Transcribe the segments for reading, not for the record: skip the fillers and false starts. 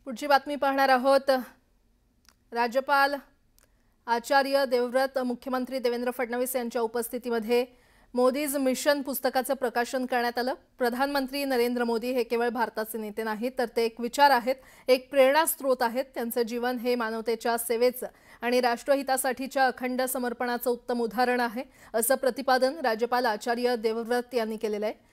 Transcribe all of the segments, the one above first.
पुढची बातमी पाहणार आहोत। राज्यपाल आचार्य देवव्रत मुख्यमंत्री देवेंद्र फडणवीस यांच्या उपस्थितीमध्ये मोदीज मिशन पुस्तकाचं प्रकाशन करण्यात आलं। प्रधानमंत्री नरेंद्र मोदी हे केवळ भारताचे नेते नाहीत, तर ते एक विचार आहेत, एक प्रेरणास्त्रोत आहेत। त्यांचं जीवन हे मानवतेच्या सेवेचं आणि राष्ट्रहितासाठीच्या अखंड समर्पणाचं उत्तम उदाहरण आहे, असं प्रतिपादन राज्यपाल आचार्य देवव्रत यांनी केलेलं आहे।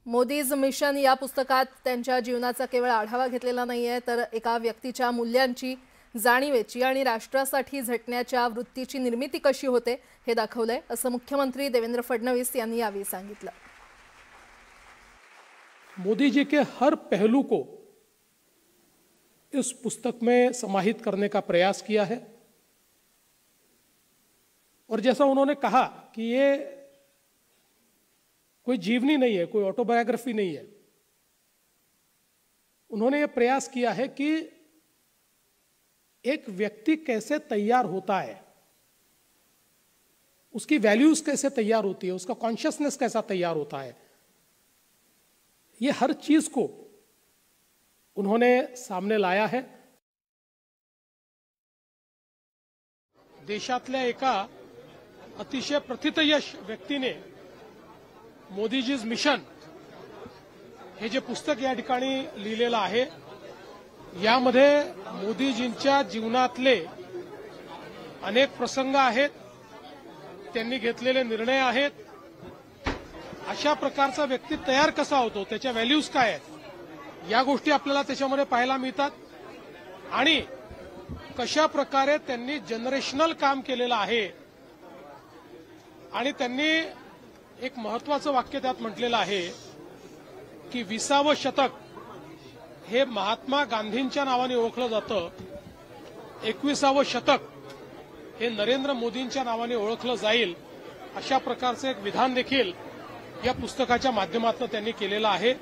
मोदीज मिशन या पुस्तकात त्यांच्या जीवनाचा केवळ आढावा घेतलेला नाहीये, तर एका व्यक्तीच्या मूल्यांची, जाणीवेची आणि राष्ट्रासाठी झटण्याच्या वृत्तीची निर्मिती कशी होते हे दाखवलंय, असं मुख्यमंत्री देवेंद्र फडणवीस यांनी यावेळी सांगितलं। मोदी जी के हर पहलू को इस पुस्तक में समाहित करने का प्रयास किया है और जैसा उन्होंने कहा कि ये कोई जीवनी नहीं है, कोई ऑटोबायोग्राफी नहीं है। उन्होंने ये प्रयास किया है कि एक व्यक्ति कैसे तैयार होता है, उसकी वैल्यूज कैसे तैयार होती है, उसका कॉन्शियसनेस कैसा तैयार होता है, ये हर चीज को उन्होंने सामने लाया है। देशातल्या एका अतिशय प्रथितयश व्यक्तीने मोदीजीज मिशन हे जे पुस्तक या ठिकाणी लिहिलेलं आहे, यामध्ये मोदीजींच्या जीवनातले अनेक प्रसंग आहेत, त्यांनी घेतलेले निर्णय आहेत, अशा प्रकारचा व्यक्ती तयार कसा होतो, त्याच्या व्हॅल्यूज काय आहेत, या गोष्टी आपल्याला त्याच्यामध्ये पाहायला मिळतात। आणि कशा प्रकारे त्यांनी जनरेशनल काम केलेलं आहे आणि त्यांनी एक महत्त्वाचं वाक्य त्यात म्हटलेलं आहे की 20वे शतक हे महात्मा गांधींच्या नावाने ओळखलं जातं, 21वे शतक हे नरेंद्र मोदींच्या नावाने ओळखलं जाईल, अशा प्रकारचं एक विधान देखील या पुस्तकाच्या माध्यमातून त्यांनी केलेलं आहे।